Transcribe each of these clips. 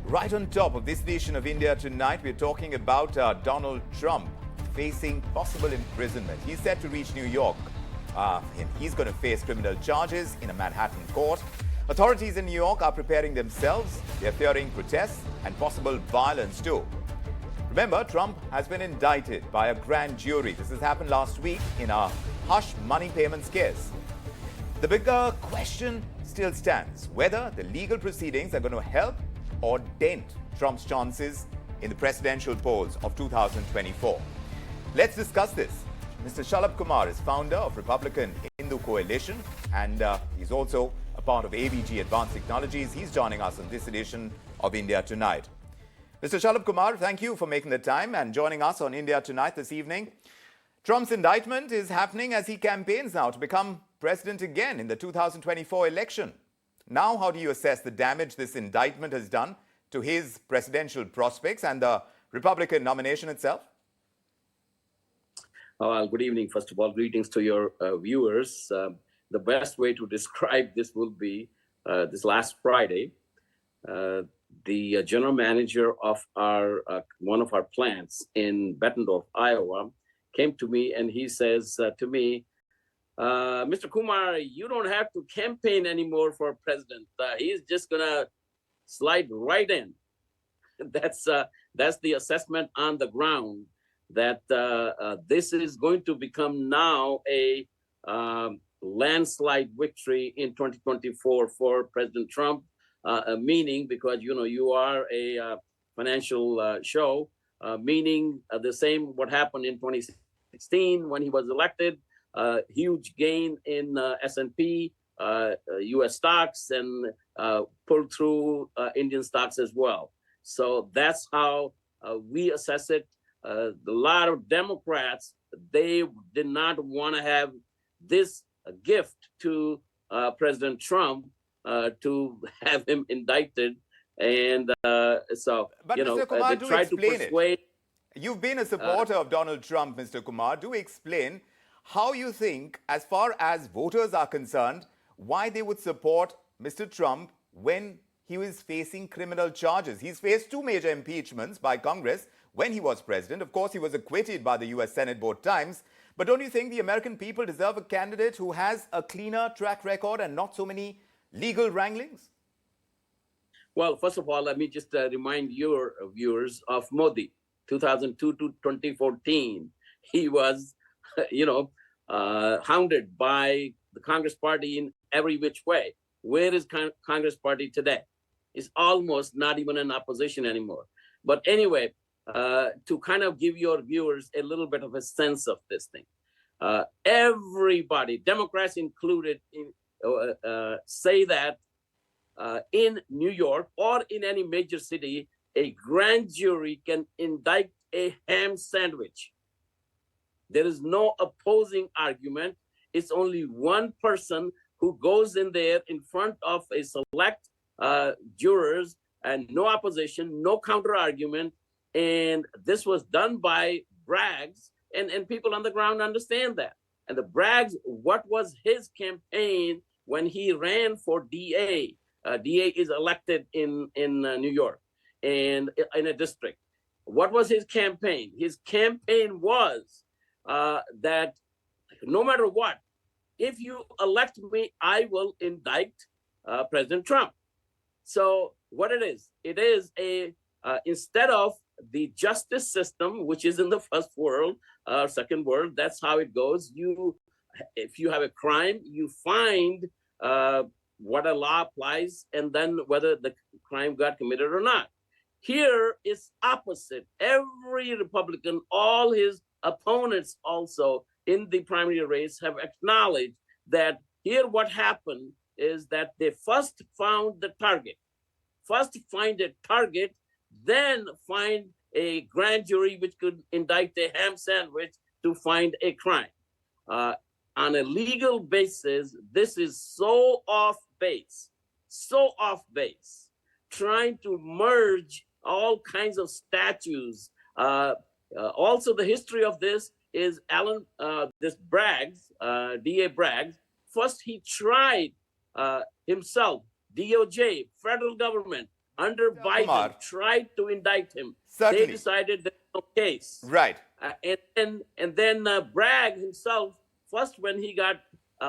Right on top of this edition of India Tonight, we're talking about Donald Trump facing possible imprisonment. He's set to reach New York and he's going to face criminal charges in a Manhattan court. Authorities in New York are preparing themselves. They're fearing protests and possible violence too. Remember, Trump has been indicted by a grand jury. This has happened last week in a hush money payments case. The bigger question still stands, whether the legal proceedings are going to help or dent Trump's chances in the presidential polls of 2024. Let's discuss this. Mr. Shalabh Kumar is founder of Republican Hindu Coalition, and he's also a part of ABG Advanced Technologies. He's joining us on this edition of India Tonight. Mr. Shalabh Kumar, thank you for making the time and joining us on India Tonight this evening. Trump's indictment is happening as he campaigns now to become president again in the 2024 election. Now, how do you assess the damage this indictment has done to his presidential prospects and the Republican nomination itself? Well, good evening. First of all, greetings to your viewers. The best way to describe this will be this last Friday, the general manager of our one of our plants in Bettendorf, Iowa, came to me and he says to me, Mr. Kumar, you don't have to campaign anymore for president. He's just gonna slide right in. That's the assessment on the ground, that this is going to become now a landslide victory in 2024 for President Trump. Meaning, because you are a financial show, meaning the same what happened in 2016 when he was elected. Huge gain in S&P, U.S. stocks, and pulled through Indian stocks as well. So that's how we assess it. A lot of Democrats, they did not want to have this gift to President Trump to have him indicted. And so, but Mr. Kumar, they tried to persuade. You've been a supporter of Donald Trump, Mr. Kumar. Do explain how you think, as far as voters are concerned, why they would support Mr. Trump when he was facing criminal charges. He's faced two major impeachments by Congress when he was president. Of course, he was acquitted by the U.S. Senate both times. But don't you think the American people deserve a candidate who has a cleaner track record and not so many legal wranglings? Well, first of all, let me just remind your viewers of Modi, 2002 to 2014. He was, hounded by the Congress party in every which way. Where is Congress party today? It's almost not even in opposition anymore. But anyway, to kind of give your viewers a little bit of a sense of this thing, everybody, Democrats included, say that in New York or in any major city, a grand jury can indict a ham sandwich. There is no opposing argument. It's only one person who goes in there in front of a select jurors and no opposition, no counter argument. And this was done by Braggs, and people on the ground understand that. And the Braggs, what was his campaign when he ran for DA? DA is elected in New York and in a district. What was his campaign? His campaign was that no matter what, if you elect me, I will indict President Trump. So what it is a instead of the justice system, which is in the first world, second world, that's how it goes. If you have a crime, you find what a law applies, and then whether the crime got committed or not. Here is opposite. Every Republican, all his opponents also in the primary race have acknowledged that here what happened is that they first found the target. First find a target, then find a grand jury which could indict a ham sandwich to find a crime. On a legal basis, this is so off base, trying to merge all kinds of statutes. Also, the history of this is this Braggs, DA Braggs. First, he tried himself, DOJ, federal government, under Biden Kumar. tried to indict him. Certainly. They decided there's no case. Right. And then Bragg himself, first when he got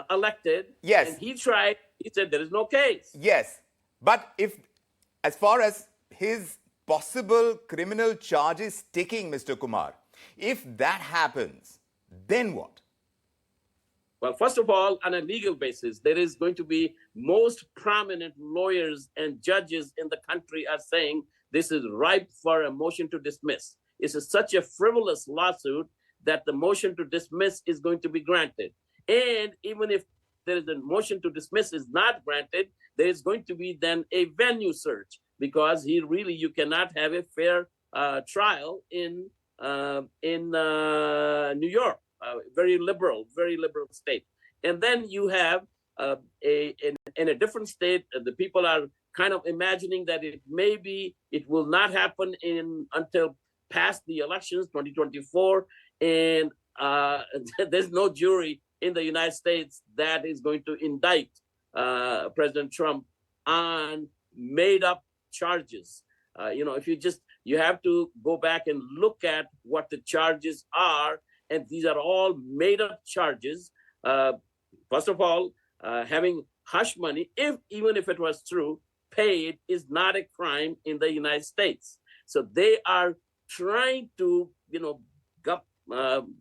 elected, Yes. and he said there is no case. Yes. But if, as far as his possible criminal charges sticking, Mr. Kumar, if that happens, then what? Well, first of all, on a legal basis, there is going to be most prominent lawyers and judges in the country are saying this is ripe for a motion to dismiss. It's such a frivolous lawsuit that the motion to dismiss is going to be granted. And even if there is a motion to dismiss is not granted, there is going to be then a venue search, because you cannot have a fair trial in New York. Very liberal state. And then you have in a different state, the people are kind of imagining that it will not happen until past the elections, 2024. And there's no jury in the United States that is going to indict President Trump on made up charges. You have to go back and look at what the charges are. And these are all made up charges. First of all, having hush money, even if it was true, paid is not a crime in the United States. So they are trying to,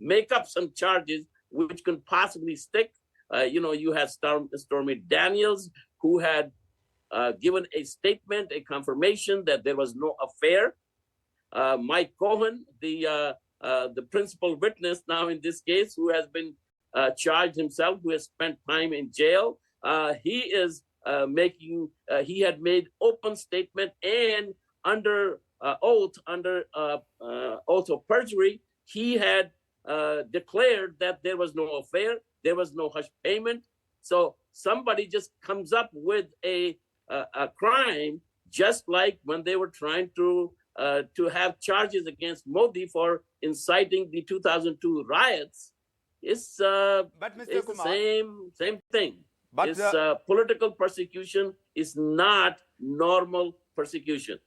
make up some charges which can possibly stick. You had Stormy Daniels, who had given a statement, a confirmation that there was no affair. Mike Cohen, the principal witness now in this case, who has been charged himself, who has spent time in jail. He had made open statement and under oath of perjury, he had declared that there was no affair, there was no hush payment. So somebody just comes up with a crime, just like when they were trying to have charges against Modi for inciting the 2002 riots. It's the same thing. But it's political persecution is not normal persecution.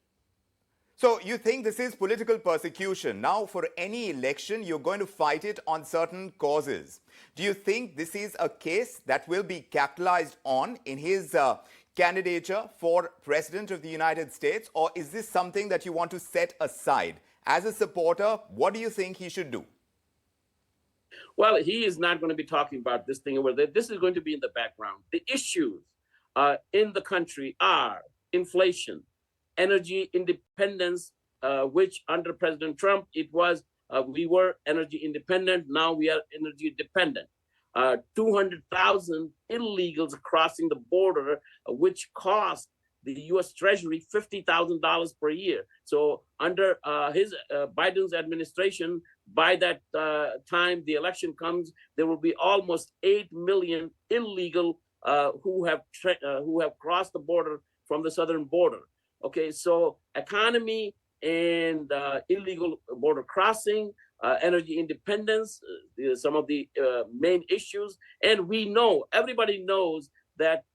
So you think this is political persecution. Now, for any election, you're going to fight it on certain causes. Do you think this is a case that will be capitalized on in his candidature for President of the United States? Or is this something that you want to set aside? As a supporter, what do you think he should do? Well, he is not going to be talking about this thing over there. This is going to be in the background. The issues in the country are inflation, energy independence, which under President Trump, we were energy independent. Now we are energy dependent. 200,000 illegals crossing the border, which cost the U.S. Treasury $50,000 per year. So under Biden's administration, by that time the election comes, there will be almost 8 million illegal who have crossed the border from the southern border. Okay, so economy and illegal border crossing, energy independence, some of the main issues. And everybody knows that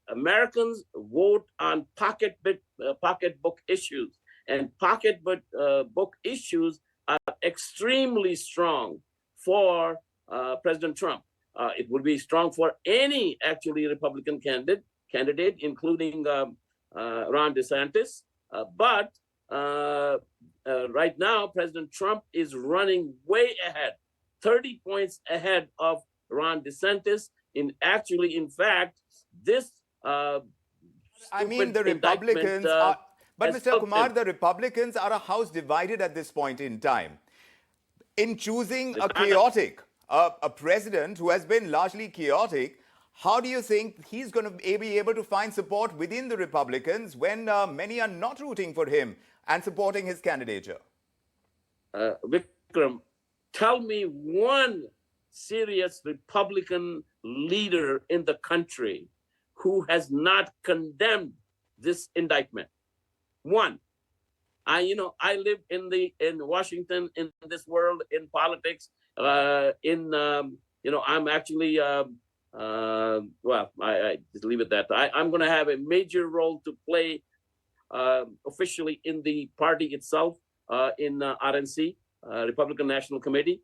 Americans vote on pocketbook issues, and pocketbook issues are extremely strong for President Trump. It would be strong for any actually Republican candidate, including Ron DeSantis. But right now, President Trump is running way ahead, 30 points ahead of Ron DeSantis. In fact, this the Republicans are, but Mr. Kumar, the Republicans are a house divided at this point in time. In choosing a president who has been largely chaotic, how do you think he's going to be able to find support within the Republicans when many are not rooting for him and supporting his candidature? Vikram, tell me one serious Republican leader in the country who has not condemned this indictment. One. I live in Washington, in this world, in politics. I'm actually I just leave it at that. I'm going to have a major role to play officially in the party itself, in RNC, Republican National Committee.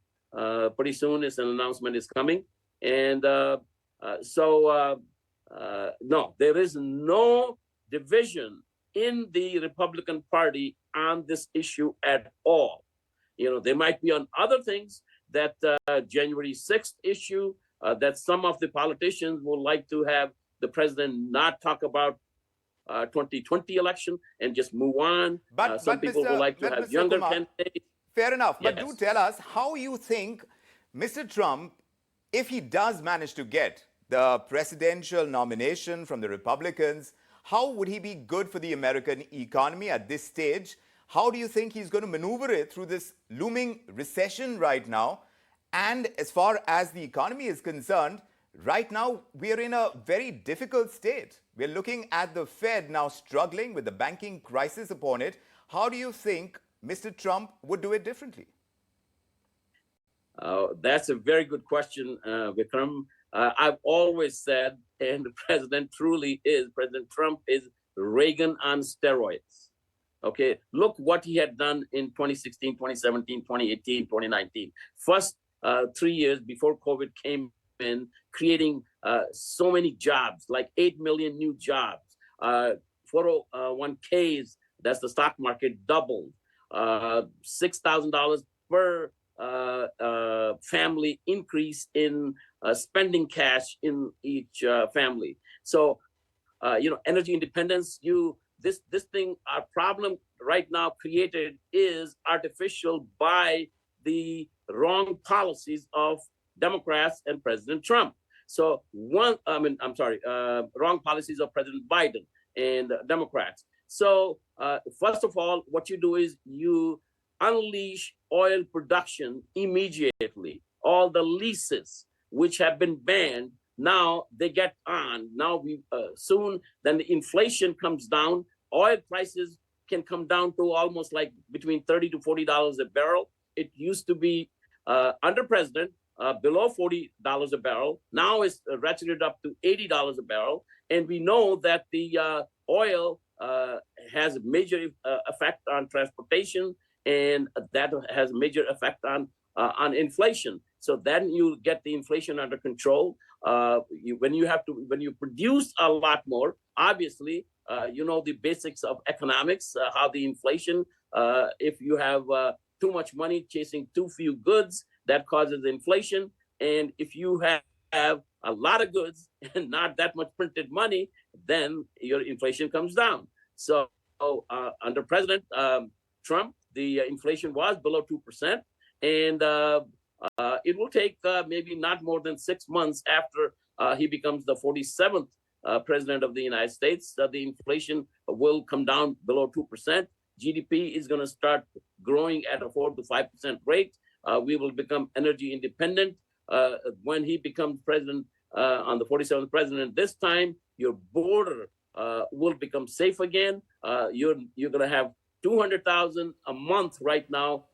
Pretty soon, an announcement is coming. And no, there is no division in the Republican Party on this issue at all. There might be on other things, that January 6th issue, that some of the politicians would like to have the president not talk about 2020 election and just move on. But some people would like to have younger candidates. Fair enough. Yes. But do tell us how you think Mr. Trump, if he does manage to get the presidential nomination from the Republicans, how would he be good for the American economy at this stage? How do you think he's going to maneuver it through this looming recession right now? And as far as the economy is concerned, right now we're in a very difficult state. We're looking at the Fed now struggling with the banking crisis upon it. How do you think Mr. Trump would do it differently? That's a very good question, Vikram. I've always said, and the president truly is, President Trump is Reagan on steroids. Okay, look what he had done in 2016, 2017, 2018, 2019. First 3 years before COVID came in, creating so many jobs, like 8 million new jobs. 401ks, that's the stock market, doubled. $6,000 per family increase in spending cash in each family. So, energy independence, this thing, our problem right now created is artificial by the wrong policies of Democrats and President Trump. So wrong policies of President Biden and Democrats. So first of all, what you do is you unleash oil production immediately. All the leases which have been banned, now they get on. Now soon, then the inflation comes down. Oil prices can come down to almost like between $30 to $40 a barrel. It used to be under president below $40 a barrel. Now it's ratcheted up to $80 a barrel. And we know that the oil has a major effect on transportation, and that has a major effect on inflation. So then you get the inflation under control. When you produce a lot more, obviously, the basics of economics, how the inflation, if you have too much money chasing too few goods, that causes inflation. And if you have a lot of goods and not that much printed money, then your inflation comes down. So under President Trump, the inflation was below 2%. And it will take maybe not more than 6 months after he becomes the 47th president of the United States, the inflation will come down below 2%. GDP is going to start growing at a 4 to 5% rate. We will become energy independent. When he becomes president, on the 47th president this time, your border will become safe again. You're going to have 200,000 a month right now,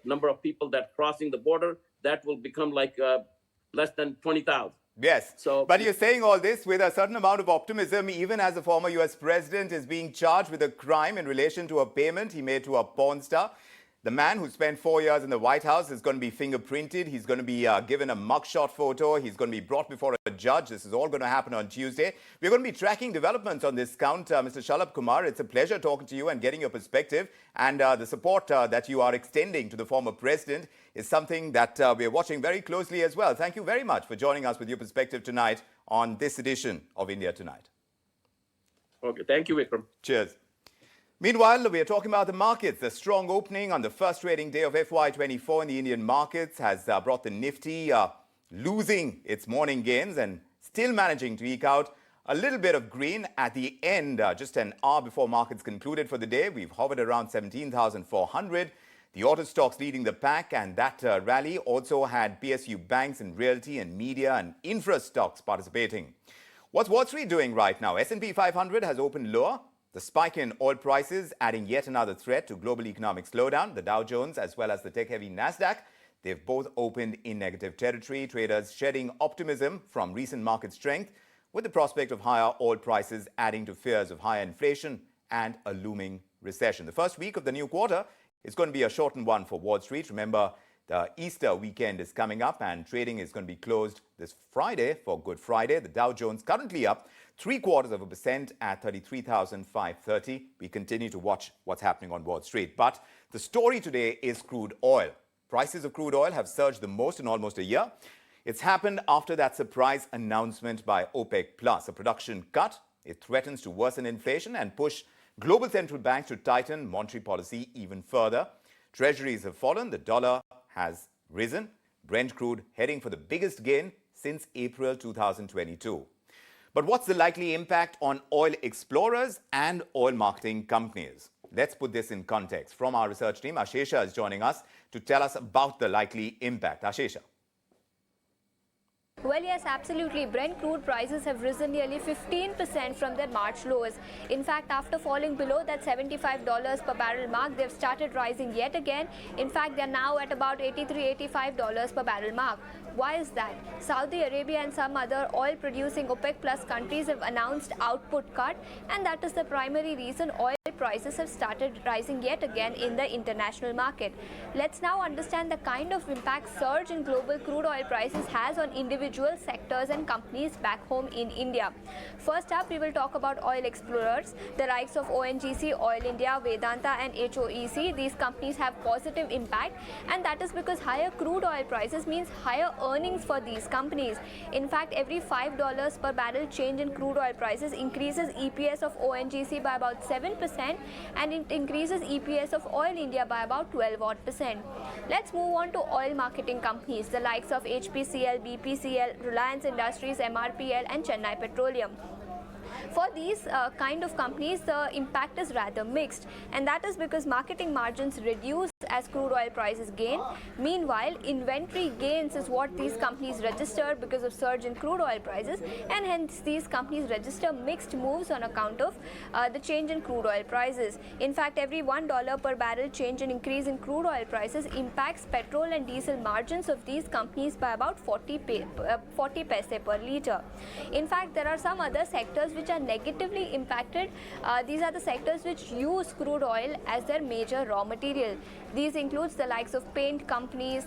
number of people that crossing the border. That will become like less than 20,000. Yes, so, but you're saying all this with a certain amount of optimism, even as the former US president is being charged with a crime in relation to a payment he made to a porn star. The man who spent 4 years in the White House is going to be fingerprinted. He's going to be given a mugshot photo. He's going to be brought before a judge. This is all going to happen on Tuesday. We're going to be tracking developments on this count. Mr. Shalabh Kumar, it's a pleasure talking to you and getting your perspective. And the support that you are extending to the former president is something that we're watching very closely as well. Thank you very much for joining us with your perspective tonight on this edition of India Tonight. Okay, thank you, Vikram. Cheers. Meanwhile, we are talking about the markets. The strong opening on the first trading day of FY24 in the Indian markets has brought the Nifty losing its morning gains and still managing to eke out a little bit of green at the end, just an hour before markets concluded for the day. We've hovered around 17,400. The auto stocks leading the pack, and that rally also had PSU banks and realty and media and infra stocks participating. What's Wall Street doing right now? S&P 500 has opened lower. The spike in oil prices adding yet another threat to global economic slowdown. The Dow Jones as well as the tech-heavy Nasdaq, they've both opened in negative territory. Traders shedding optimism from recent market strength with the prospect of higher oil prices adding to fears of higher inflation and a looming recession. The first week of the new quarter is going to be a shortened one for Wall Street. Remember, the Easter weekend is coming up and trading is going to be closed this Friday for Good Friday. The Dow Jones currently up 0.75% at 33,530. We continue to watch what's happening on Wall Street. But the story today is crude oil. Prices of crude oil have surged the most in almost a year. It's happened after that surprise announcement by OPEC+, a production cut. It threatens to worsen inflation and push global central banks to tighten monetary policy even further. Treasuries have fallen. The dollar has risen. Brent crude heading for the biggest gain since April 2022. But what's the likely impact on oil explorers and oil marketing companies? Let's put this in context. From our research team, Ashesha is joining us to tell us about the likely impact. Ashesha. Well, yes, absolutely. Brent crude prices have risen nearly 15% from their March lows. In fact, after falling below that $75 per barrel mark, they've started rising yet again. In fact, they're now at about $83, $85 per barrel mark. Why is that? Saudi Arabia and some other oil-producing OPEC plus countries have announced output cut, and that is the primary reason oil prices have started rising yet again in the international market. Let's now understand the kind of impact surge in global crude oil prices has on individual sectors and companies back home in India. First up, we will talk about oil explorers, the likes of ONGC, Oil India, Vedanta and HOEC. These companies have positive impact, and that is because higher crude oil prices means higher earnings for these companies. In fact, every $5 per barrel change in crude oil prices increases EPS of ONGC by about 7%, and it increases EPS of Oil India by about 12%. Let's move on to oil marketing companies, the likes of HPCL, BPCL, Reliance Industries, MRPL and Chennai Petroleum. For these kind of companies, the impact is rather mixed, and that is because marketing margins reduce as crude oil prices gain. Meanwhile, inventory gains is what these companies register because of surge in crude oil prices, and hence these companies register mixed moves on account of the change in crude oil prices. In fact, every $1 per barrel change in increase in crude oil prices impacts petrol and diesel margins of these companies by about 40 paise per litre. In fact, there are some other sectors which are negatively impacted. These are the sectors which use crude oil as their major raw material. These includes the likes of paint companies,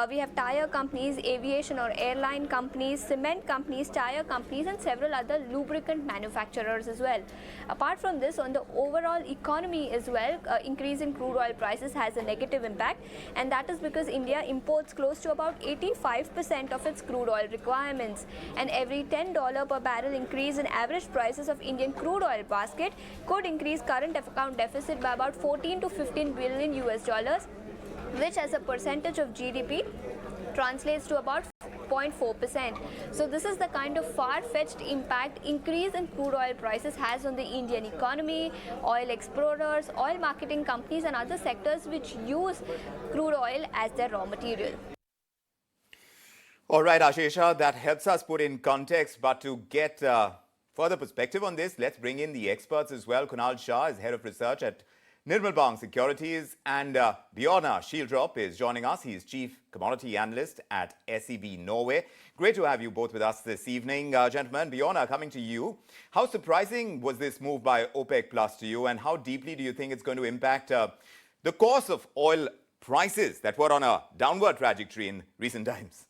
we have tire companies, aviation or airline companies, cement companies, tire companies and several other lubricant manufacturers as well. Apart from this, on the overall economy as well, increase in crude oil prices has a negative impact, and that is because India imports close to about 85% of its crude oil requirements, and every $10 per barrel increase in average prices of Indian crude oil basket could increase current account deficit by about 14 to 15 billion US dollars, which as a percentage of GDP translates to about 0.4%. So this is the kind of far-fetched impact increase in crude oil prices has on the Indian economy, oil explorers, oil marketing companies and other sectors which use crude oil as their raw material. All right, Ashesha, that helps us put in context, but to get further perspective on this, let's bring in the experts as well. Kunal Shah is Head of Research at Nirmal Bang Securities, and Bjarne Shcieldrop is joining us. He is Chief Commodity Analyst at SEB Norway. Great to have you both with us this evening. Gentlemen, Bjarne, coming to you. How surprising was this move by OPEC Plus to you, and how deeply do you think it's going to impact the course of oil prices that were on a downward trajectory in recent times?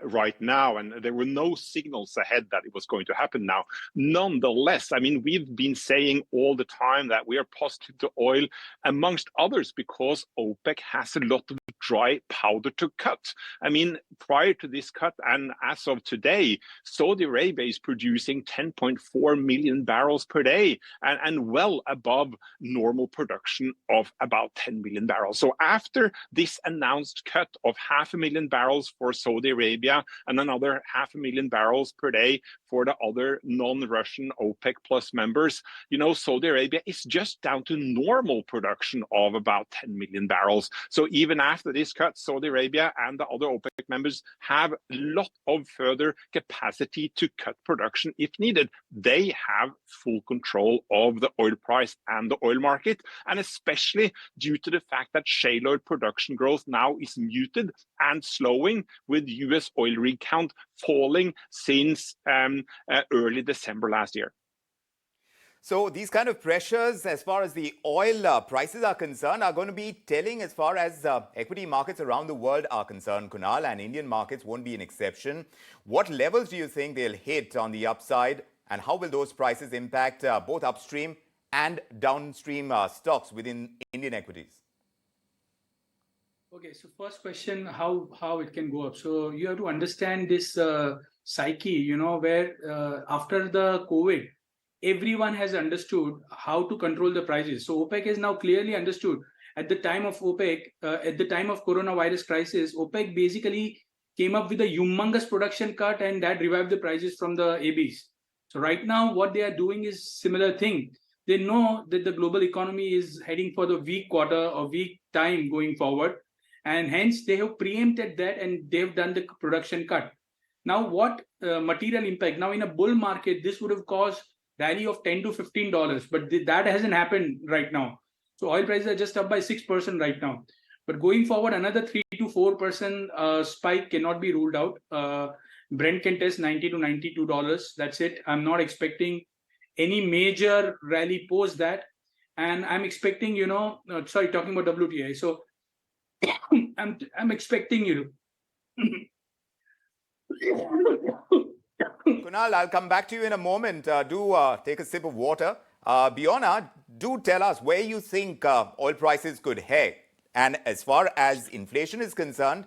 Right now, and there were no signals ahead that it was going to happen now. Nonetheless, I mean, we've been saying all the time that we are positive to oil, amongst others, because OPEC has a lot of dry powder to cut. I mean, prior to this cut, and as of today, Saudi Arabia is producing 10.4 million barrels per day, and well above normal production of about 10 million barrels. So after this announced cut of 500,000 barrels for Saudi Arabia and another 500,000 barrels per day for the other non-Russian OPEC plus members, you know, Saudi Arabia is just down to normal production of about 10 million barrels. So even after this cut, Saudi Arabia and the other OPEC members have a lot of further capacity to cut production if needed. They have full control of the oil price and the oil market, and especially due to the fact that shale oil production growth now is muted and slowing, with with US oil rig count falling since early December last year. So these kind of pressures, as far as the oil prices are concerned, are going to be telling as far as equity markets around the world are concerned, Kunal, and Indian markets won't be an exception. What levels do you think they'll hit on the upside, and how will those prices impact both upstream and downstream stocks within Indian equities? Okay, so first question, how it can go up. So you have to understand this psyche, where after the COVID, everyone has understood how to control the prices. So OPEC is now clearly understood. At the time of at the time of coronavirus crisis, OPEC basically came up with a humongous production cut, and that revived the prices from the ABs. So right now, what they are doing is similar thing. They know that the global economy is heading for the weak quarter or weak time going forward, and hence they have preempted that and they've done the production cut. Now, what material impact? Now, in a bull market, this would have caused rally of $10 to $15, but that hasn't happened right now. So oil prices are just up by 6% right now. But going forward, another 3 to 4% spike cannot be ruled out. Brent can test $90 to $92. That's it. I'm not expecting any major rally post that. And I'm expecting, talking about WTI. So I'm expecting, Kunal, I'll come back to you in a moment. Do take a sip of water. Bjarne, do tell us where you think oil prices could head. And as far as inflation is concerned,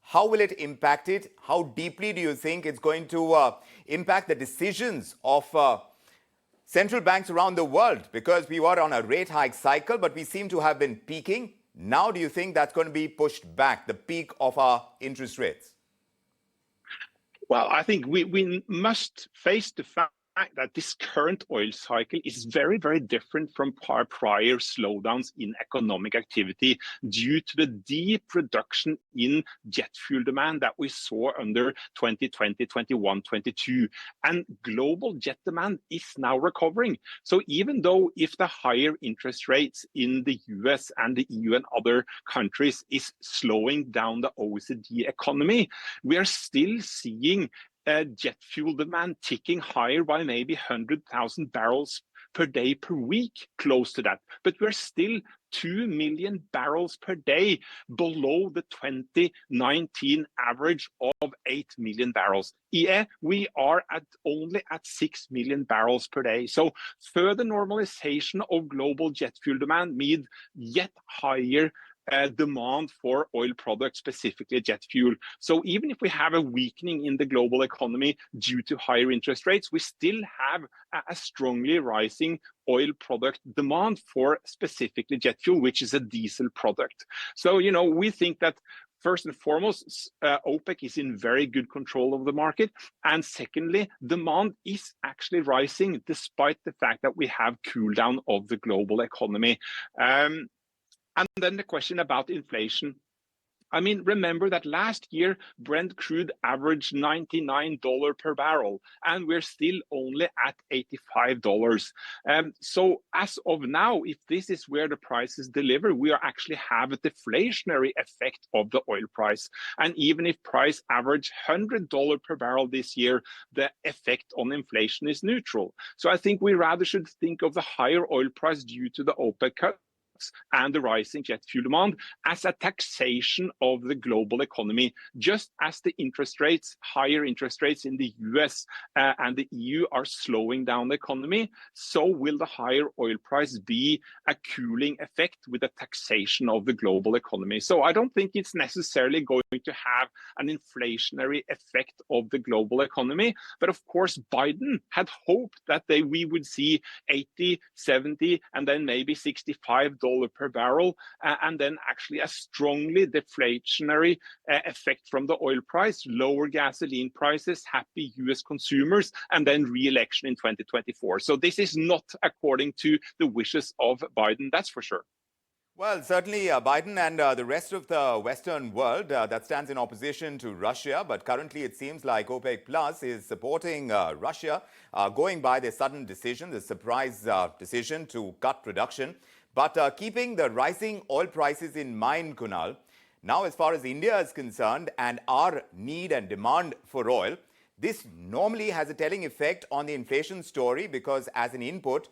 how will it impact it? How deeply do you think it's going to impact the decisions of central banks around the world? Because we were on a rate hike cycle, but we seem to have been peaking. Now, do you think that's going to be pushed back, the peak of our interest rates? Well, I think we must face the fact that this current oil cycle is very, very different from prior slowdowns in economic activity due to the deep reduction in jet fuel demand that we saw under 2020, 21, 22. And global jet demand is now recovering. So even though if the higher interest rates in the US and the EU and other countries is slowing down the OECD economy, we are still seeing jet fuel demand ticking higher by maybe 100,000 barrels per day per week, close to that. But we're still 2 million barrels per day below the 2019 average of 8 million barrels. Yeah, we are only at 6 million barrels per day. So further normalization of global jet fuel demand means yet higher demand for oil products, specifically jet fuel. So even if we have a weakening in the global economy due to higher interest rates, we still have a strongly rising oil product demand for specifically jet fuel, which is a diesel product. So, we think that first and foremost, OPEC is in very good control of the market. And secondly, demand is actually rising despite the fact that we have cool down of the global economy. And then the question about inflation. I mean, remember that last year, Brent crude averaged $99 per barrel, and we're still only at $85. So as of now, if this is where the prices deliver, we actually have a deflationary effect of the oil price. And even if price average $100 per barrel this year, the effect on inflation is neutral. So I think we rather should think of the higher oil price due to the OPEC cut and the rising jet fuel demand as a taxation of the global economy. Just as the higher interest rates in the US and the EU are slowing down the economy, so will the higher oil price be a cooling effect with a taxation of the global economy. So I don't think it's necessarily going to have an inflationary effect of the global economy. But of course, Biden had hoped that we would see 80, 70, and then maybe $65 per barrel, and then actually a strongly deflationary effect from the oil price, lower gasoline prices, happy US consumers, and then re-election in 2024. So this is not according to the wishes of Biden, that's for sure. Well, certainly Biden and the rest of the Western world that stands in opposition to Russia. But currently it seems like OPEC Plus is supporting Russia, going by their sudden decision, the surprise decision to cut production. But keeping the rising oil prices in mind, Kunal, Now, as far as India is concerned and our need and demand for oil, this normally has a telling effect on the inflation story because as an input,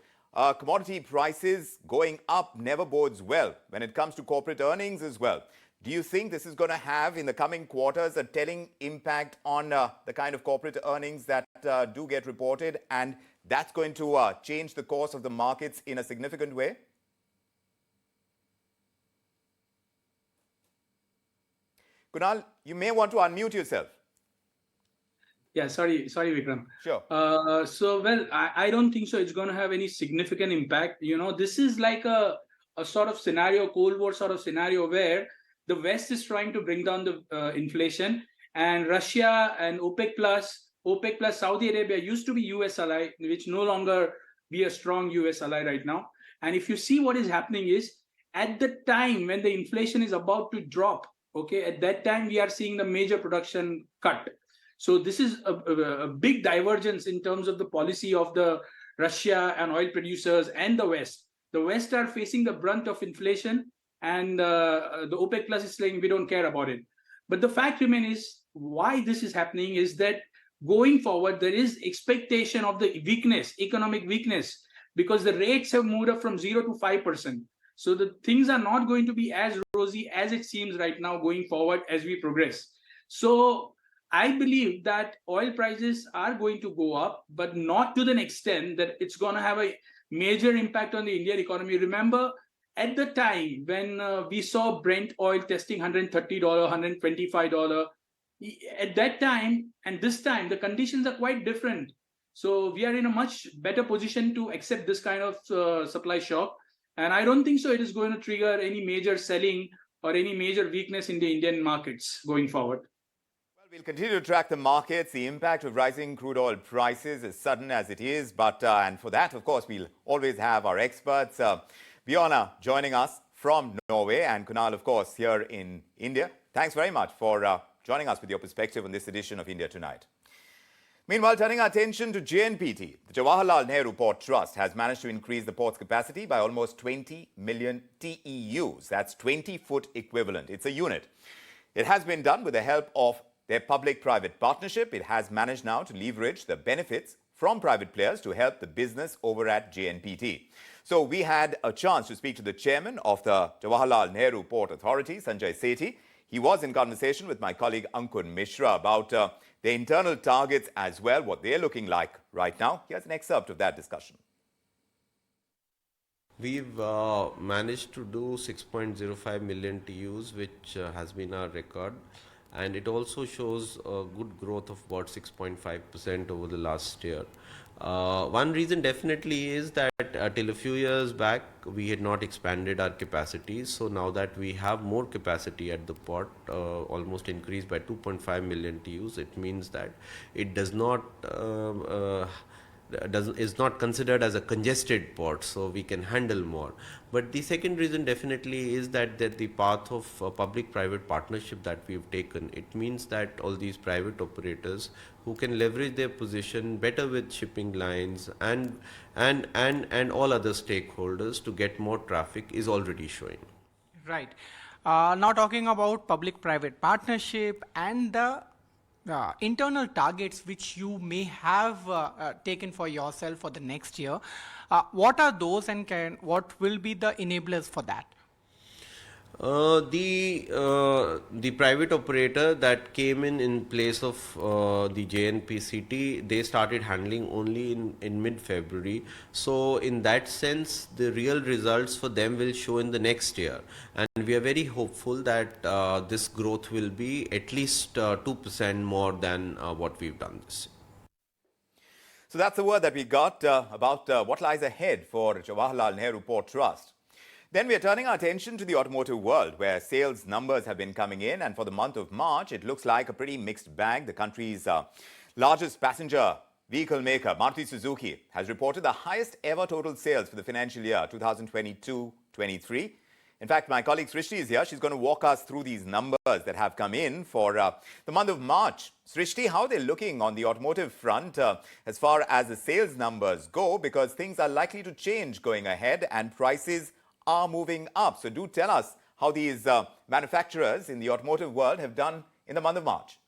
commodity prices going up never bodes well when it comes to corporate earnings as well. Do you think this is going to have in the coming quarters a telling impact on the kind of corporate earnings that do get reported, and that's going to change the course of the markets in a significant way? Kunal, you may want to unmute yourself. Yeah, sorry, Vikram. Sure. I don't think so. It's going to have any significant impact. This is like a sort of scenario, Cold War sort of scenario where the West is trying to bring down the inflation, and Russia and OPEC plus Saudi Arabia used to be US ally, which no longer be a strong US ally right now. And if you see what is happening is at the time when the inflation is about to drop, okay, at that time we are seeing the major production cut. So this is a big divergence in terms of the policy of the Russia and oil producers and the West. The West are facing the brunt of inflation, and the OPEC plus is saying we don't care about it. But the fact remains is why this is happening is that going forward, there is expectation of the weakness, economic weakness, because the rates have moved up from 0 to 5%. So the things are not going to be as rosy as it seems right now going forward as we progress. So I believe that oil prices are going to go up, but not to the extent that it's going to have a major impact on the Indian economy. Remember, at the time when we saw Brent oil testing $130, $125, at that time and this time, the conditions are quite different. So we are in a much better position to accept this kind of supply shock. And I don't think so it is going to trigger any major selling or any major weakness in the Indian markets going forward. We'll continue to track the markets. The impact of rising crude oil prices, as sudden as it is, but and for that, of course, we'll always have our experts. Bjarne joining us from Norway, and Kunal, of course, here in India. Thanks very much for joining us with your perspective on this edition of India Tonight. Meanwhile, turning our attention to JNPT, the Jawaharlal Nehru Port Trust has managed to increase the port's capacity by almost 20 million TEUs. That's 20-foot equivalent. It's a unit. It has been done with the help of their public-private partnership. It has managed now to leverage the benefits from private players to help the business over at JNPT. So we had a chance to speak to the chairman of the Jawaharlal Nehru Port Authority, Sanjay Sethi. He was in conversation with my colleague Ankur Mishra about their internal targets as well, what they're looking like right now. Here's an excerpt of that discussion. We've managed to do 6.05 million TEUs, which has been our record. And it also shows a good growth of about 6.5% over the last year. One reason definitely is that till a few years back, we had not expanded our capacities. So now that we have more capacity at the port, almost increased by 2.5 million TEUs, it means that it does not is not considered as a congested port, so we can handle more. But the second reason definitely is that the path of public-private partnership that we've taken, it means that all these private operators who can leverage their position better with shipping lines and all other stakeholders to get more traffic is already showing. Right. Now talking about public-private partnership and the internal targets which you may have taken for yourself for the next year, what are those and what will be the enablers for that? The private operator that came in place of the JNPCT, they started handling only in mid-February. So in that sense, the real results for them will show in the next year. And we are very hopeful that this growth will be at least 2% more than what we've done this year. So that's the word that we got about what lies ahead for Jawaharlal Nehru Port Trust. Then we are turning our attention to the automotive world, where sales numbers have been coming in. And for the month of March, it looks like a pretty mixed bag. The country's largest passenger vehicle maker, Maruti Suzuki, has reported the highest ever total sales for the financial year 2022-23. In fact, my colleague Srishti is here. She's going to walk us through these numbers that have come in for the month of March. Srishti, how are they looking on the automotive front as far as the sales numbers go? Because things are likely to change going ahead and prices are moving up. So do tell us how these manufacturers in the automotive world have done in the month of March.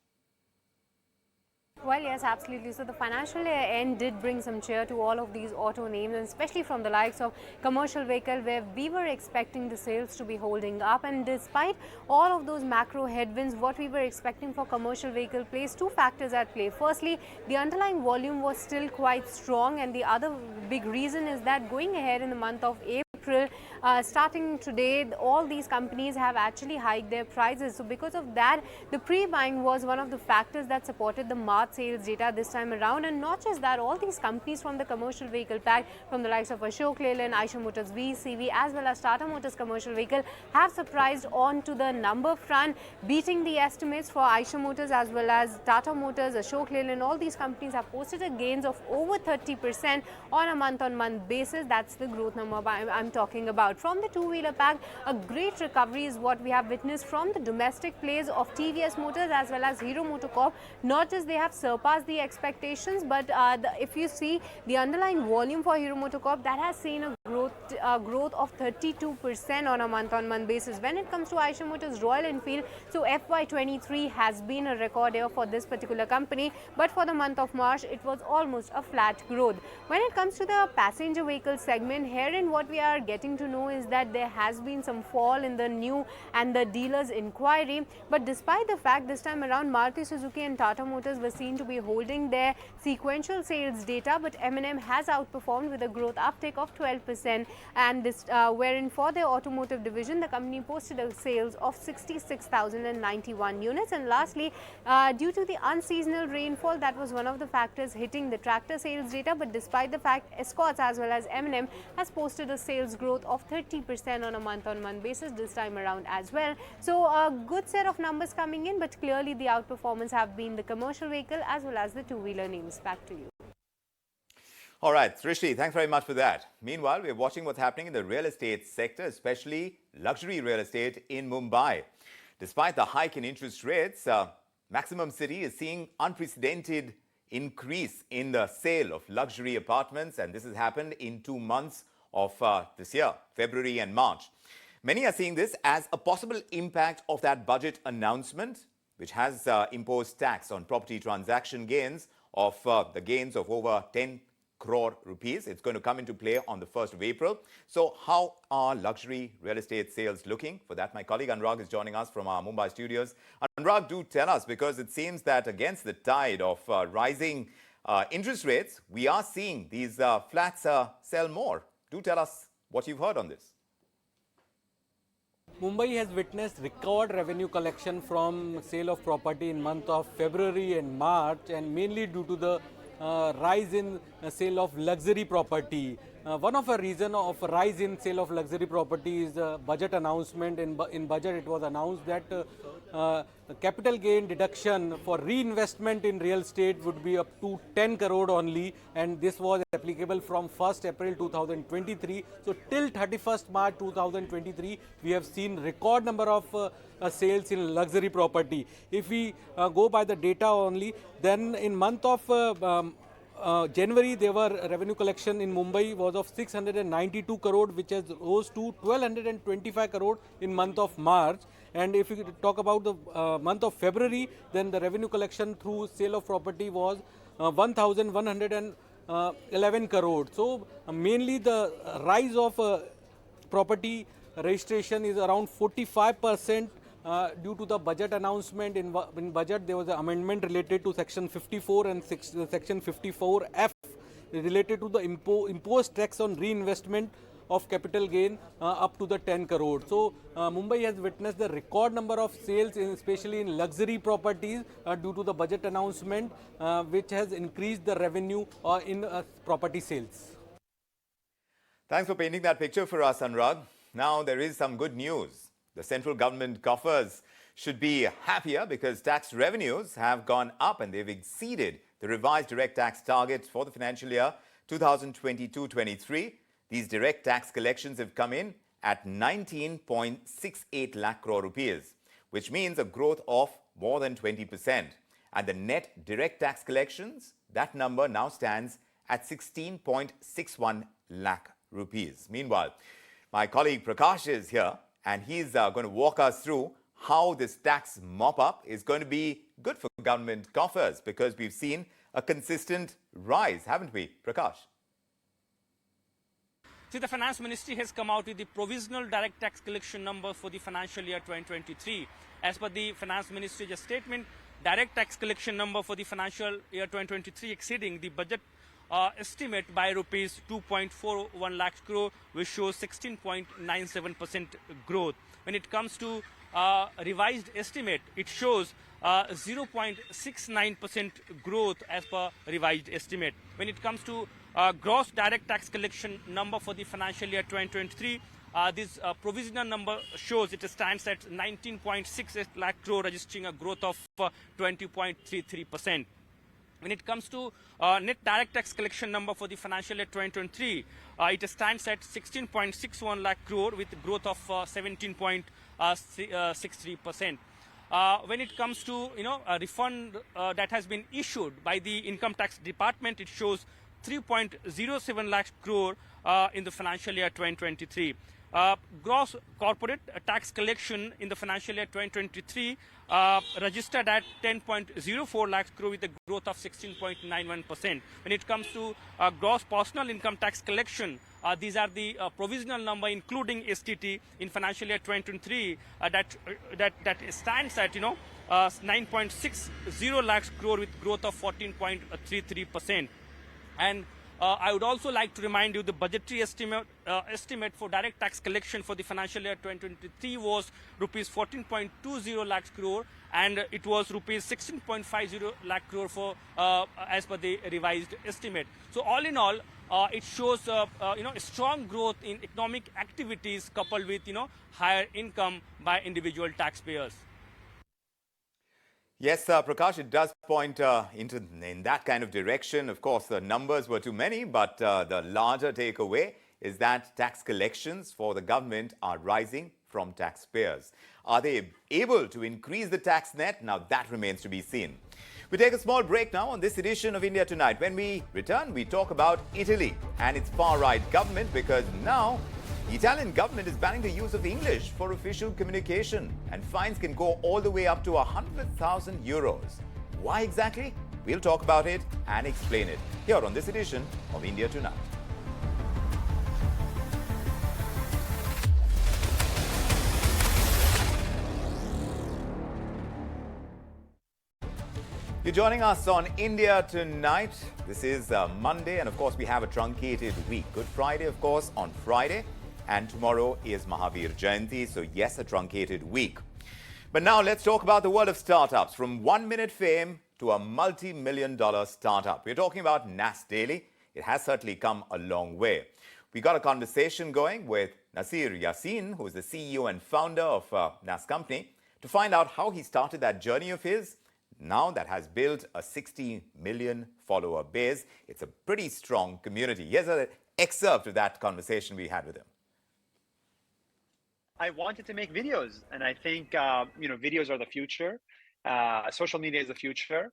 Well, yes, absolutely. So the financial year end did bring some cheer to all of these auto names, and especially from the likes of commercial vehicle, where we were expecting the sales to be holding up. And despite all of those macro headwinds, what we were expecting for commercial vehicle plays two factors at play. Firstly, the underlying volume was still quite strong, and the other big reason is that going ahead in the month of April, starting today, all these companies have actually hiked their prices. So because of that, the pre-buying was one of the factors that supported the March sales data this time around. And not just that, all these companies from the commercial vehicle pack, from the likes of Ashok Leyland, Eicher Motors VCV, as well as Tata Motors commercial vehicle, have surprised on to the number front, beating the estimates for Eicher Motors as well as Tata Motors, Ashok Leyland. All these companies have posted a gains of over 30% on a month-on-month basis. That's the growth number I'm talking about. From the two-wheeler pack, a great recovery is what we have witnessed from the domestic plays of TVS Motors as well as Hero MotoCorp. Not just they have surpassed the expectations, but if you see the underlying volume for Hero MotoCorp, that has seen a growth of 32% on a month-on-month basis. When it comes to Eicher Motors Royal Enfield, so FY23 has been a record year for this particular company, but for the month of March, it was almost a flat growth. When it comes to the passenger vehicle segment, herein what we are getting to know is that there has been some fall in the new and the dealers inquiry, but despite the fact this time around Maruti Suzuki and Tata Motors were seen to be holding their sequential sales data, but M&M has outperformed with a growth uptick of 12%, and this wherein for their automotive division the company posted a sales of 66,091 units. And lastly, due to the unseasonal rainfall, that was one of the factors hitting the tractor sales data, but despite the fact, Escorts as well as M&M has posted a sales growth of 30% on a month-on-month basis this time around as well. So a good set of numbers coming in, but clearly the outperformance have been the commercial vehicle as well as the two-wheeler names. Back to you. All right, Srishti, thanks very much for that. Meanwhile, we're watching what's happening in the real estate sector, especially luxury real estate in Mumbai. Despite the hike in interest rates, Maximum City is seeing unprecedented increase in the sale of luxury apartments, and this has happened in 2 months of this year, February and March. Many are seeing this as a possible impact of that budget announcement, which has imposed tax on property transaction gains of the gains of over 10 crore rupees. It's going to come into play on the 1st of April. So how are luxury real estate sales looking? For that, my colleague Anurag is joining us from our Mumbai studios. Anurag, do tell us, because it seems that against the tide of rising interest rates, we are seeing these flats sell more. Do tell us what you've heard on this. Mumbai has witnessed record revenue collection from sale of property in month of February and March, and mainly due to the rise in sale of luxury property. One of the reason of rise in sale of luxury property is budget announcement. In budget, it was announced that capital gain deduction for reinvestment in real estate would be up to 10 crore only, and this was applicable from 1st April 2023. So till 31st March 2023, we have seen record number of sales in luxury property. If we go by the data only, then in month of January, there were revenue collection in Mumbai was of 692 crore, which has rose to 1225 crore in month of March. And if we talk about the month of February, then the revenue collection through sale of property was 1111 crore. So mainly the rise of property registration is around 45%. Due to the budget announcement. In budget, there was an amendment related to section 54 and section 54F related to the imposed tax on reinvestment of capital gain up to the 10 crore. So Mumbai has witnessed the record number of sales, especially in luxury properties due to the budget announcement, which has increased the revenue in property sales. Thanks for painting that picture for us, Anurag. Now there is some good news. The central government coffers should be happier because tax revenues have gone up and they've exceeded the revised direct tax targets for the financial year 2022-23. These direct tax collections have come in at 19.68 lakh crore rupees, which means a growth of more than 20%. And the net direct tax collections, that number now stands at 16.61 lakh rupees. Meanwhile, my colleague Prakash is here and he's going to walk us through how this tax mop-up is going to be good for government coffers, because we've seen a consistent rise, haven't we, Prakash? See, the Finance Ministry has come out with the provisional direct tax collection number for the financial year 2023. As per the Finance Ministry's statement, direct tax collection number for the financial year 2023 exceeding the budget estimate by rupees 2.41 lakh crore, which shows 16.97% growth. When it comes to revised estimate, it shows 0.69% growth as per revised estimate. When it comes to gross direct tax collection number for the financial year 2023, this provisional number shows it stands at 19.68 lakh crore, registering a growth of 20.33%. When it comes to net direct tax collection number for the financial year 2023, it stands at 16.61 lakh crore with growth of 17.63%. When it comes to a refund that has been issued by the Income Tax Department, it shows 3.07 lakh crore in the financial year 2023. Gross corporate tax collection in the financial year 2023 registered at 10.04 lakh crore with a growth of 16.91%. When it comes to gross personal income tax collection, these are the provisional number including STT in financial year 2023 that stands at 9.60 lakhs crore with growth of 14.33%. And I would also like to remind you the budgetary estimate for direct tax collection for the financial year 2023 was rupees 14.20 lakhs crore, and it was rupees 16.50 lakh crore for as per the revised estimate. So all in all, it shows a strong growth in economic activities coupled with higher income by individual taxpayers. Yes, Prakash, it does point in that kind of direction. Of course, the numbers were too many, but the larger takeaway is that tax collections for the government are rising from taxpayers. Are they able to increase the tax net? Now, that remains to be seen. We take a small break now on this edition of India Tonight. When we return, we talk about Italy and its far-right government, because now the Italian government is banning the use of English for official communication, and fines can go all the way up to 100,000 euros. Why exactly? We'll talk about it and explain it here on this edition of India Tonight. You're joining us on India Tonight. This is Monday, and of course we have a truncated week. Good Friday, of course, on Friday. And tomorrow is Mahavir Jayanti, so yes, a truncated week. But now let's talk about the world of startups. From 1-minute fame to a multi-million-dollar startup. We're talking about Nas Daily. It has certainly come a long way. We got a conversation going with Nasir Yassin, who is the CEO and founder of Nas Company, to find out how he started that journey of his, now that has built a 60 million follower base. It's a pretty strong community. Here's an excerpt of that conversation we had with him. I wanted to make videos, and I think videos are the future. Social media is the future,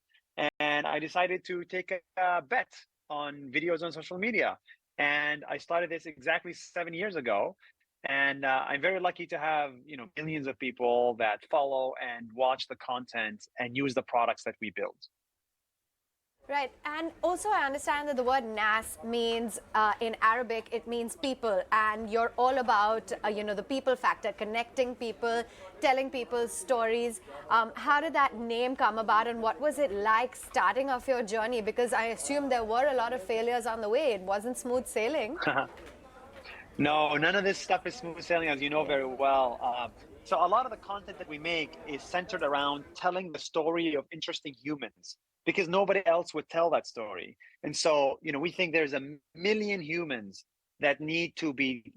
and I decided to take a bet on videos on social media. And I started this exactly 7 years ago, and I'm very lucky to have millions of people that follow and watch the content and use the products that we build. Right, and also I understand that the word Nas means, in Arabic, it means people, and you're all about, the people factor, connecting people, telling people's stories. How did that name come about, and what was it like starting off your journey? Because I assume there were a lot of failures on the way. It wasn't smooth sailing. No, none of this stuff is smooth sailing, as you know very well. So a lot of the content that we make is centered around telling the story of interesting humans, because nobody else would tell that story. And so, we think there's a million humans that need to be,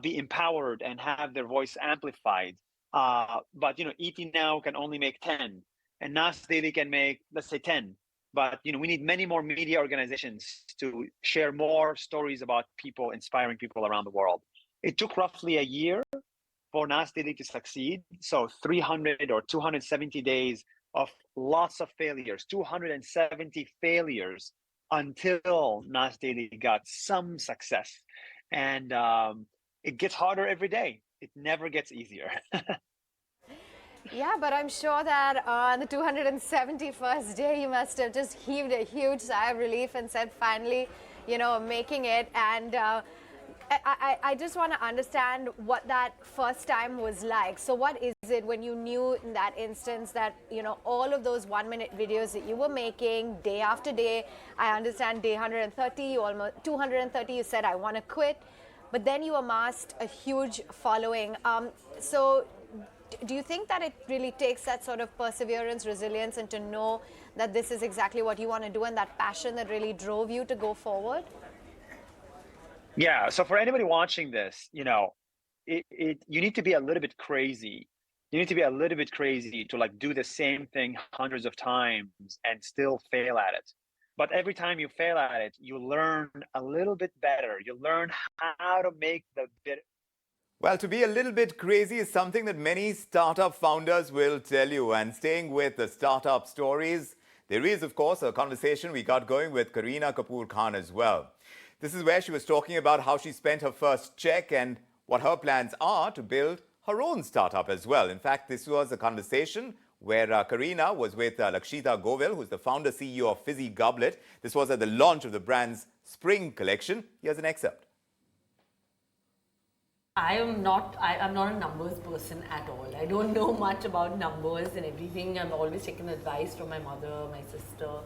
be empowered and have their voice amplified. But, ET Now can only make 10, and Nas Daily can make, let's say, 10. But, we need many more media organizations to share more stories about people, inspiring people around the world. It took roughly a year for Nas Daily to succeed. So 300 or 270 days of lots of failures, 270 failures until Nas Daily got some success. And it gets harder every day. it never gets easier. Yeah, but I'm sure that on the 271st day, you must have just heaved a huge sigh of relief and said, finally, you know, making it. And I just want to understand what that first time was like. So what is it when you knew in that instance that, you know, all of those 1-minute videos that you were making day after day, I understand day 130, you almost 230, you said, I want to quit. But then you amassed a huge following. So do you think that it really takes that sort of perseverance, resilience, and to know that this is exactly what you want to do and that passion that really drove you to go forward? Yeah. So for anybody watching this, you know, you need to be a little bit crazy. You need to be a little bit crazy to like do the same thing hundreds of times and still fail at it. But every time you fail at it, you learn a little bit better. You learn how to make the bit. Well, to be a little bit crazy is something that many startup founders will tell you. And staying with the startup stories, there is, of course, a conversation we got going with Kareena Kapoor Khan as well. This is where she was talking about how she spent her first check and what her plans are to build her own startup as well. In fact, this was a conversation where Kareena was with Lakshita Govil, who's the founder CEO of Fizzy Goblet. This was at the launch of the brand's spring collection. Here's an excerpt. I'm not a numbers person at all. I don't know much about numbers and everything. I've always taken advice from my mother, my sister.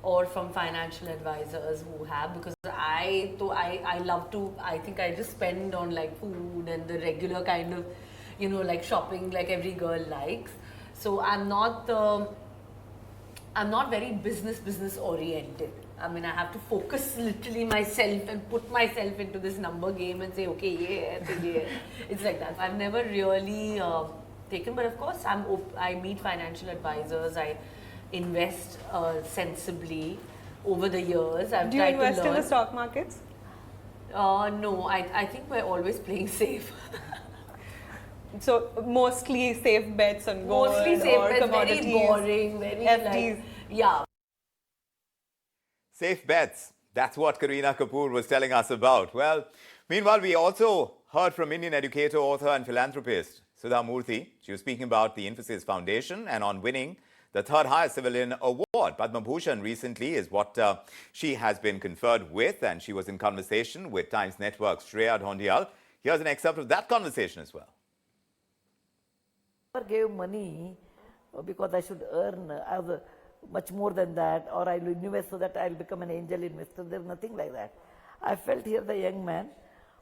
Or from financial advisors who have, because I think I just spend on like food and the regular kind of, you know, like shopping like every girl likes. So I'm not very business oriented. I mean, I have to focus literally myself and put myself into this number game and say, okay, yeah. It's like that. I've never really taken, but of course, I meet financial advisors. I invest sensibly over the years. Do you invest in the stock markets? No, I think we're always playing safe. So mostly safe bets on gold Mostly safe or bets, commodities, very boring, very FDs. like, yeah. Safe bets. That's what Kareena Kapoor was telling us about. Well, meanwhile, we also heard from Indian educator, author and philanthropist Sudha Murthy. She was speaking about the Infosys Foundation and on winning the third highest civilian award. Padma Bhushan recently is what she has been conferred with, and she was in conversation with Times Network's Shreya Dhondiyal. Here's an excerpt of that conversation as well. I gave money because I should earn much more than that, or I'll invest so that I'll become an angel investor. There's nothing like that. I felt here the young man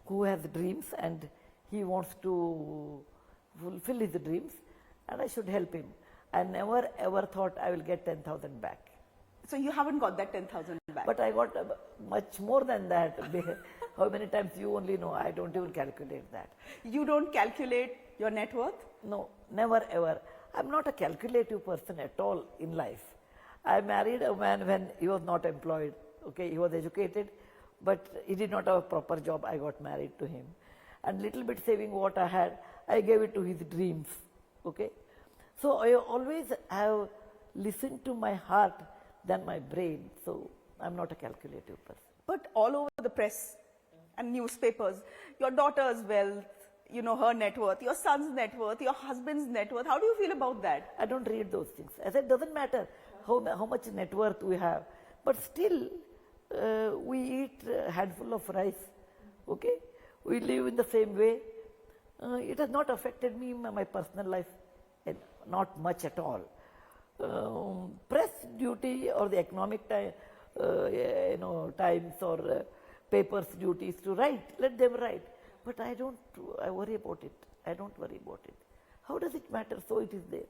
who has dreams and he wants to fulfill his dreams, and I should help him. I never ever thought I will get 10,000 back. So you haven't got that 10,000 back? But I got much more than that. How many times you only know? I don't even calculate that. You don't calculate your net worth? No, never ever. I'm not a calculative person at all in life. I married a man when he was not employed. Okay, he was educated, but he did not have a proper job. I got married to him. And little bit saving what I had, I gave it to his dreams. Okay. So I always have listened to my heart than my brain. So I'm not a calculative person. But all over the press and newspapers, your daughter's wealth, you know, her net worth, your son's net worth, your husband's net worth. How do you feel about that? I don't read those things. I said, it doesn't matter how much net worth we have. But still, we eat a handful of rice. Okay? We live in the same way. It has not affected me in my personal life. Not much at all. Press duty or the economic times or papers duties to write, let them write. But I worry about it. I don't worry about it. How does it matter? So it is there.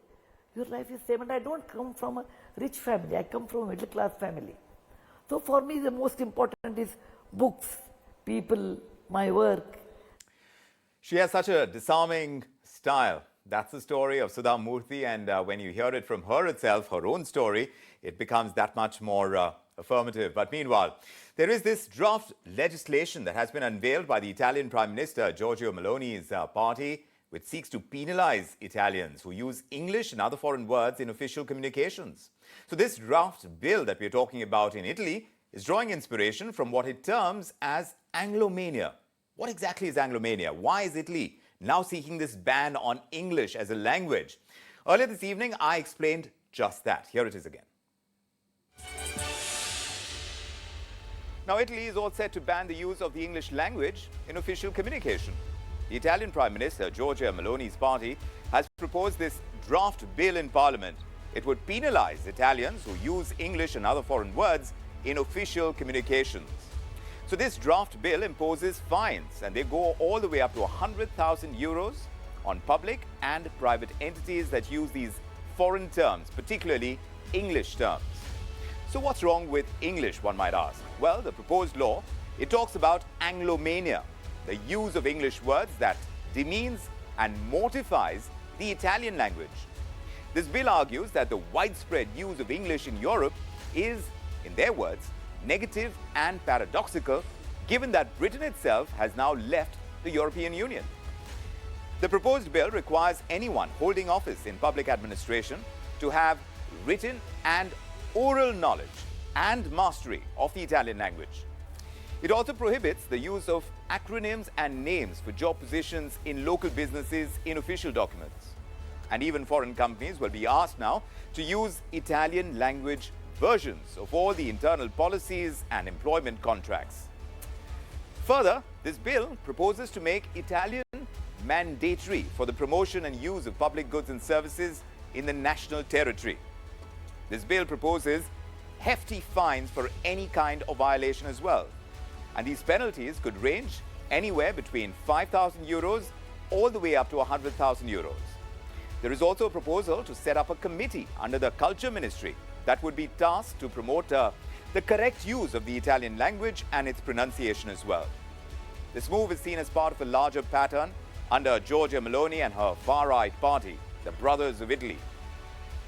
Your life is same, and I don't come from a rich family. I come from a middle class family. So for me, the most important is books, people, my work. She has such a disarming style. That's the story of Sudha Murthy, and when you hear it from her itself, her own story, it becomes that much more affirmative. But meanwhile, there is this draft legislation that has been unveiled by the Italian Prime Minister Giorgio Meloni's party, which seeks to penalize Italians who use English and other foreign words in official communications. So this draft bill that we're talking about in Italy is drawing inspiration from what it terms as Anglomania. What exactly is Anglomania? Why is Italy now seeking this ban on English as a language? Earlier this evening, I explained just that. Here it is again. Now, Italy is all set to ban the use of the English language in official communication. The Italian Prime Minister Giorgio Meloni's party has proposed this draft bill in Parliament. It would penalise Italians who use English and other foreign words in official communications. So this draft bill imposes fines, and they go all the way up to 100,000 euros on public and private entities that use these foreign terms, particularly English terms. So what's wrong with English, one might ask? Well, the proposed law, it talks about Anglomania, the use of English words that demeans and mortifies the Italian language. This bill argues that the widespread use of English in Europe is, in their words, negative and paradoxical, given that Britain itself has now left the European Union. The proposed bill requires anyone holding office in public administration to have written and oral knowledge and mastery of the Italian language. It also prohibits the use of acronyms and names for job positions in local businesses in official documents. And even foreign companies will be asked now to use Italian language versions of all the internal policies and employment contracts. Further, this bill proposes to make Italian mandatory for the promotion and use of public goods and services in the national territory. This bill proposes hefty fines for any kind of violation as well. And these penalties could range anywhere between 5,000 euros all the way up to 100,000 euros. There is also a proposal to set up a committee under the Culture Ministry that would be tasked to promote the correct use of the Italian language and its pronunciation as well. This move is seen as part of a larger pattern under Giorgia Meloni and her far-right party, the Brothers of Italy.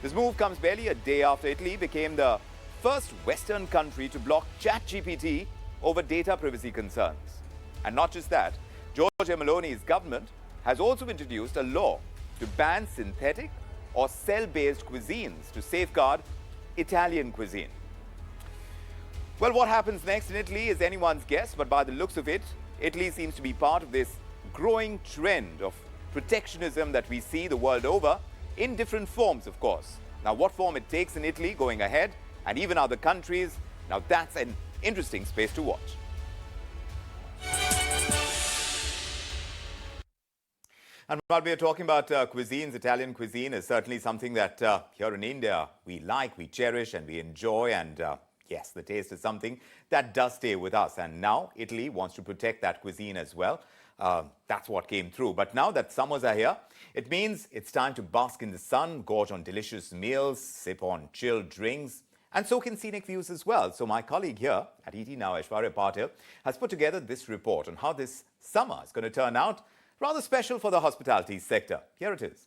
This move comes barely a day after Italy became the first Western country to block ChatGPT over data privacy concerns. And not just that, Giorgia Meloni's government has also introduced a law to ban synthetic or cell-based cuisines to safeguard Italian cuisine. Well, what happens next in Italy is anyone's guess, but by the looks of it, Italy seems to be part of this growing trend of protectionism that we see the world over, in different forms, of course. Now, what form it takes in Italy going ahead, and even other countries, now that's an interesting space to watch. And while we are talking about cuisines, Italian cuisine is certainly something that here in India we like, we cherish, and we enjoy. And yes, the taste is something that does stay with us. And now Italy wants to protect that cuisine as well. That's what came through. But now that summers are here, it means it's time to bask in the sun, gorge on delicious meals, sip on chilled drinks, and soak in scenic views as well. So my colleague here at ET Now, Aishwarya Patil, has put together this report on how this summer is going to turn out, rather special for the hospitality sector. Here it is.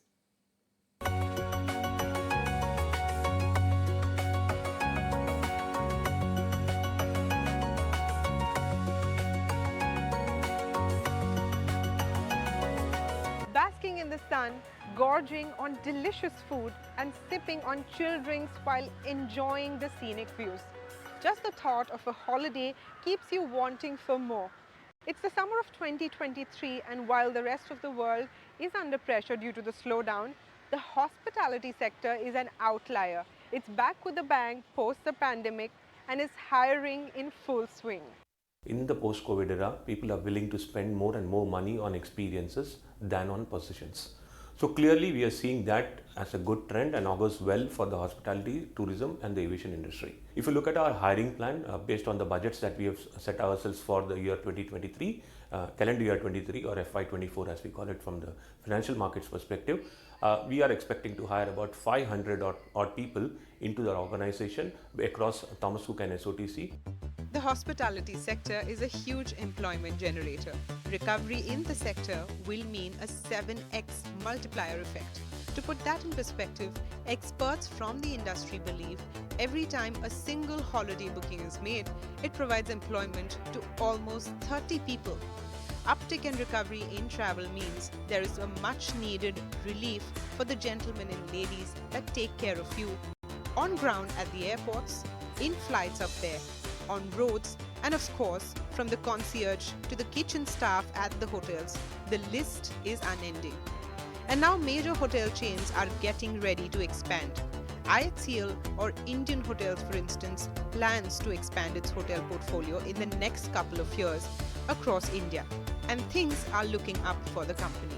Basking in the sun, gorging on delicious food and sipping on chilled drinks while enjoying the scenic views. Just the thought of a holiday keeps you wanting for more. It's the summer of 2023, and while the rest of the world is under pressure due to the slowdown, the hospitality sector is an outlier. It's back with a bang post the pandemic and is hiring in full swing. In the post-COVID era, people are willing to spend more and more money on experiences than on possessions. So clearly we are seeing that as a good trend and augurs well for the hospitality, tourism and the aviation industry. If you look at our hiring plan based on the budgets that we have set ourselves for the year 2023, calendar year 23 or FY24 as we call it from the financial markets perspective, we are expecting to hire about 500 odd people into the organization across Thomas Cook and SOTC. The hospitality sector is a huge employment generator. Recovery in the sector will mean a 7x multiplier effect. To put that in perspective, experts from the industry believe every time a single holiday booking is made, it provides employment to almost 30 people. Uptick and recovery in travel means there is a much needed relief for the gentlemen and ladies that take care of you on ground at the airports, in flights up there, on roads And of course, from the concierge to the kitchen staff at the hotels, the list is unending. And now major hotel chains are getting ready to expand. IHCL, or Indian Hotels for instance, plans to expand its hotel portfolio in the next couple of years across India. And things are looking up for the company.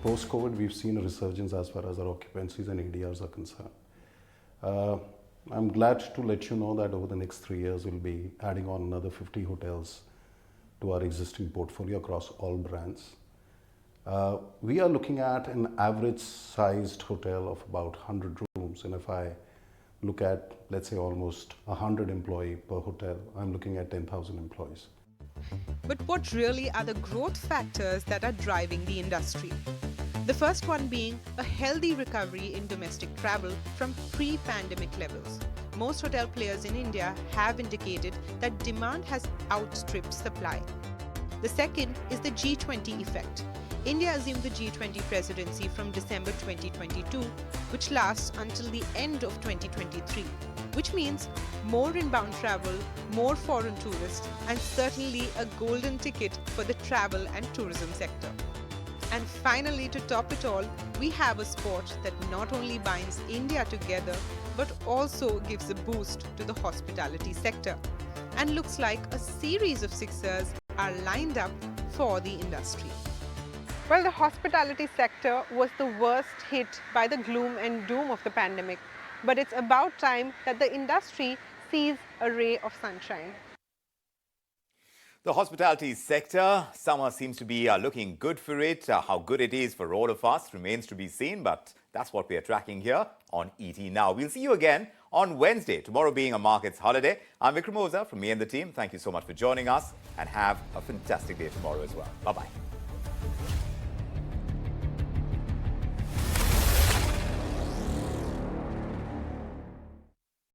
Post-COVID, we've seen a resurgence as far as our occupancies and ADRs are concerned. I'm glad to let you know that over the next 3 years, we'll be adding on another 50 hotels to our existing portfolio across all brands. We are looking at an average sized hotel of about 100 rooms. And if I look at, let's say, almost 100 employee per hotel, I'm looking at 10,000 employees. But what really are the growth factors that are driving the industry? The first one being a healthy recovery in domestic travel from pre-pandemic levels. Most hotel players in India have indicated that demand has outstripped supply. The second is the G20 effect. India assumed the G20 presidency from December 2022, which lasts until the end of 2023, which means more inbound travel, more foreign tourists, and certainly a golden ticket for the travel and tourism sector. And finally, to top it all, we have a sport that not only binds India together, but also gives a boost to the hospitality sector. And looks like a series of sixers are lined up for the industry. Well, the hospitality sector was the worst hit by the gloom and doom of the pandemic. But it's about time that the industry sees a ray of sunshine. The hospitality sector, summer seems to be looking good for it. How good it is for all of us remains to be seen, but that's what we are tracking here on ET Now. We'll see you again on Wednesday, tomorrow being a markets holiday. I'm Vikram Oza from me and the team. Thank you so much for joining us and have a fantastic day tomorrow as well. Bye-bye.